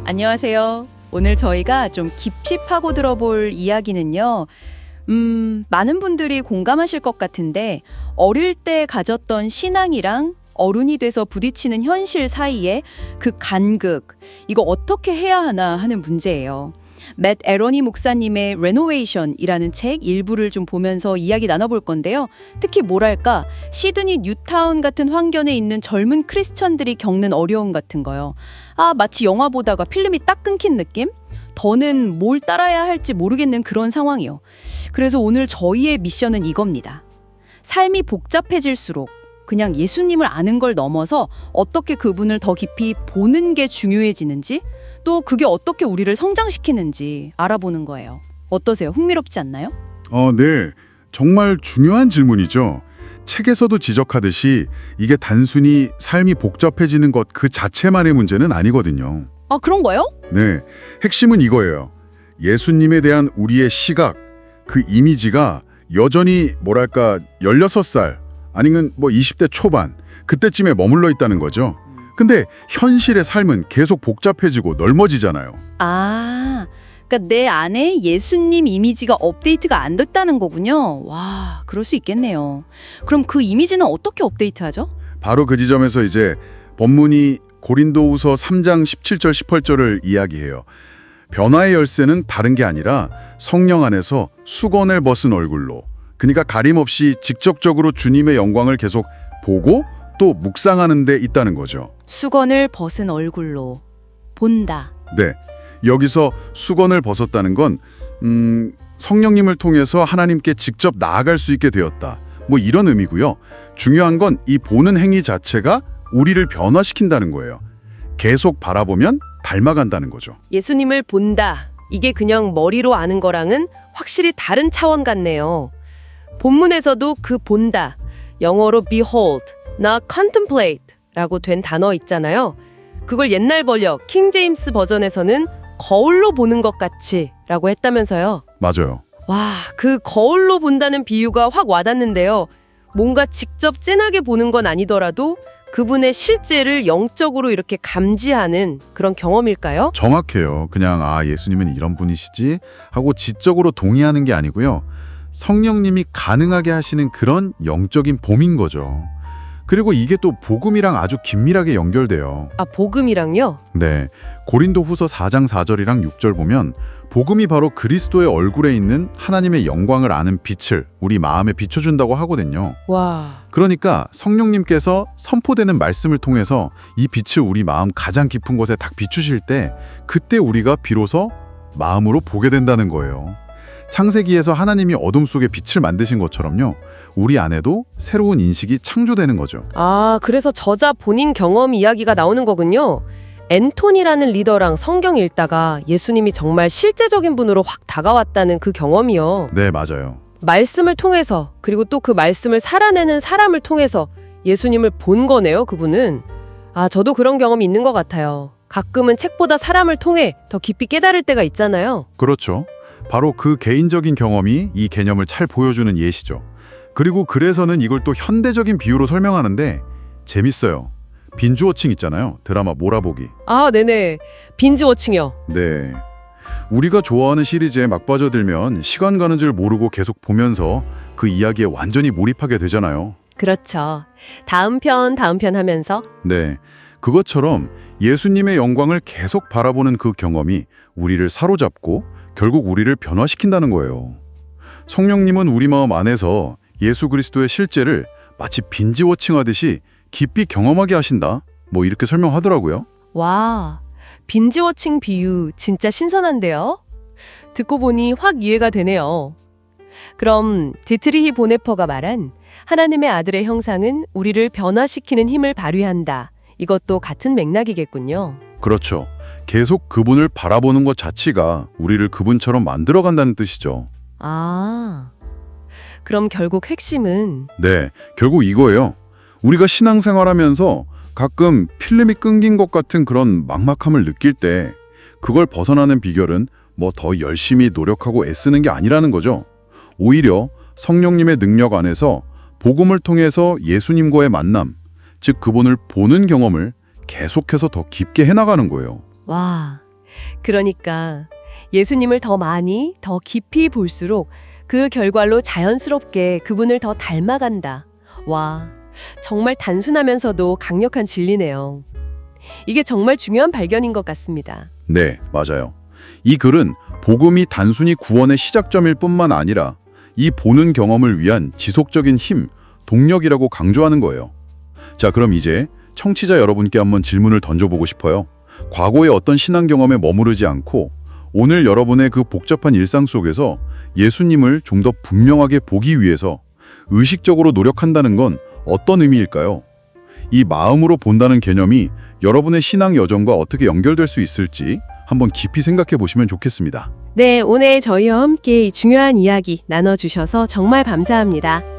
안녕하세요. 오늘 저희가 좀 깊이 파고 들어볼 이야기는요. 많은 분들이 공감하실 것 같은데 어릴 때 가졌던 신앙이랑 어른이 돼서 부딪히는 현실 사이에 그 간극, 이거 어떻게 해야 하나 하는 문제예요. 맷 에러니 목사님의 레노베이션이라는 책 일부를 좀 보면서 이야기 나눠볼 건데요. 특히 뭐랄까 시드니 뉴타운 같은 환경에 있는 젊은 크리스천들이 겪는 어려움 같은 거요. 마치 영화 보다가 필름이 딱 끊긴 느낌? 더는 뭘 따라야 할지 모르겠는 그런 상황이요. 그래서 오늘 저희의 미션은 이겁니다. 삶이 복잡해질수록 그냥 예수님을 아는 걸 넘어서 어떻게 그분을 더 깊이 보는 게 중요해지는지, 또 그게 어떻게 우리를 성장시키는지 알아보는 거예요. 어떠세요? 흥미롭지 않나요? 네. 정말 중요한 질문이죠. 책에서도 지적하듯이 이게 단순히 삶이 복잡해지는 것 그 자체만의 문제는 아니거든요. 그런 거요? 네. 핵심은 이거예요. 예수님에 대한 우리의 시각, 그 이미지가 여전히 뭐랄까 16살 아니면 20대 초반 그때쯤에 머물러 있다는 거죠. 근데 현실의 삶은 계속 복잡해지고 넓어지잖아요. 그러니까 내 안에 예수님 이미지가 업데이트가 안 됐다는 거군요. 와, 그럴 수 있겠네요. 그럼 그 이미지는 어떻게 업데이트하죠? 바로 그 지점에서 이제 본문이 고린도후서 3장 17절 18절을 이야기해요. 변화의 열쇠는 다른 게 아니라 성령 안에서 수건을 벗은 얼굴로, 그러니까 가림없이 직접적으로 주님의 영광을 계속 보고 또 묵상하는 데 있다는 거죠. 수건을 벗은 얼굴로 본다. 네, 여기서 수건을 벗었다는 건 성령님을 통해서 하나님께 직접 나아갈 수 있게 되었다. 이런 의미고요. 중요한 건 이 보는 행위 자체가 우리를 변화시킨다는 거예요. 계속 바라보면 닮아간다는 거죠. 예수님을 본다. 이게 그냥 머리로 아는 거랑은 확실히 다른 차원 같네요. 본문에서도 그 본다, 영어로 behold, 나 contemplate 라고 된 단어 있잖아요. 그걸 옛날 번역 킹 제임스 버전에서는 거울로 보는 것 같이 라고 했다면서요. 맞아요. 와, 그 거울로 본다는 비유가 확 와닿는데요. 뭔가 직접 찐하게 보는 건 아니더라도 그분의 실제를 영적으로 이렇게 감지하는 그런 경험일까요? 정확해요. 그냥 예수님은 이런 분이시지 하고 지적으로 동의하는 게 아니고요. 성령님이 가능하게 하시는 그런 영적인 봄인 거죠. 그리고 이게 또 복음이랑 아주 긴밀하게 연결돼요. 복음이랑요? 네, 고린도후서 4장 4절이랑 6절 보면 복음이 바로 그리스도의 얼굴에 있는 하나님의 영광을 아는 빛을 우리 마음에 비춰준다고 하거든요. 와, 그러니까 성령님께서 선포되는 말씀을 통해서 이 빛을 우리 마음 가장 깊은 곳에 딱 비추실 때 그때 우리가 비로소 마음으로 보게 된다는 거예요. 창세기에서 하나님이 어둠 속에 빛을 만드신 것처럼요. 우리 안에도 새로운 인식이 창조되는 거죠. 그래서 저자 본인 경험 이야기가 나오는 거군요. 앤톤이라는 리더랑 성경 읽다가 예수님이 정말 실제적인 분으로 확 다가왔다는 그 경험이요. 네, 맞아요. 말씀을 통해서, 그리고 또 그 말씀을 살아내는 사람을 통해서 예수님을 본 거네요, 그분은. 저도 그런 경험이 있는 것 같아요. 가끔은 책보다 사람을 통해 더 깊이 깨달을 때가 있잖아요. 그렇죠. 바로 그 개인적인 경험이 이 개념을 잘 보여주는 예시죠. 그리고 그래서는 이걸 또 현대적인 비유로 설명하는데 재밌어요. 빈주워칭 있잖아요. 드라마 몰아보기. 네네. 빈지워칭이요. 네. 우리가 좋아하는 시리즈에 막 빠져들면 시간 가는 줄 모르고 계속 보면서 그 이야기에 완전히 몰입하게 되잖아요. 그렇죠. 다음 편 하면서. 네. 그것처럼 예수님의 영광을 계속 바라보는 그 경험이 우리를 사로잡고 결국 우리를 변화시킨다는 거예요. 성령님은 우리 마음 안에서 예수 그리스도의 실제를 마치 빈지워칭하듯이 깊이 경험하게 하신다. 이렇게 설명하더라고요. 와, 빈지워칭 비유 진짜 신선한데요? 듣고 보니 확 이해가 되네요. 그럼 디트리히 보네퍼가 말한 하나님의 아들의 형상은 우리를 변화시키는 힘을 발휘한다. 이것도 같은 맥락이겠군요. 그렇죠. 계속 그분을 바라보는 것 자체가 우리를 그분처럼 만들어간다는 뜻이죠. 그럼 결국 핵심은? 네, 결국 이거예요. 우리가 신앙생활하면서 가끔 필름이 끊긴 것 같은 그런 막막함을 느낄 때 그걸 벗어나는 비결은 더 열심히 노력하고 애쓰는 게 아니라는 거죠. 오히려 성령님의 능력 안에서 복음을 통해서 예수님과의 만남, 즉 그분을 보는 경험을 계속해서 더 깊게 해나가는 거예요. 와, 그러니까 예수님을 더 많이, 더 깊이 볼수록 그 결과로 자연스럽게 그분을 더 닮아간다. 와, 정말 단순하면서도 강력한 진리네요. 이게 정말 중요한 발견인 것 같습니다. 네, 맞아요. 이 글은 복음이 단순히 구원의 시작점일 뿐만 아니라 이 보는 경험을 위한 지속적인 힘, 동력이라고 강조하는 거예요. 자, 그럼 이제 청취자 여러분께 한번 질문을 던져보고 싶어요. 과거의 어떤 신앙 경험에 머무르지 않고 오늘 여러분의 그 복잡한 일상 속에서 예수님을 좀 더 분명하게 보기 위해서 의식적으로 노력한다는 건 어떤 의미일까요? 이 마음으로 본다는 개념이 여러분의 신앙 여정과 어떻게 연결될 수 있을지 한번 깊이 생각해 보시면 좋겠습니다. 네, 오늘 저희와 함께 이 중요한 이야기 나눠주셔서 정말 감사합니다.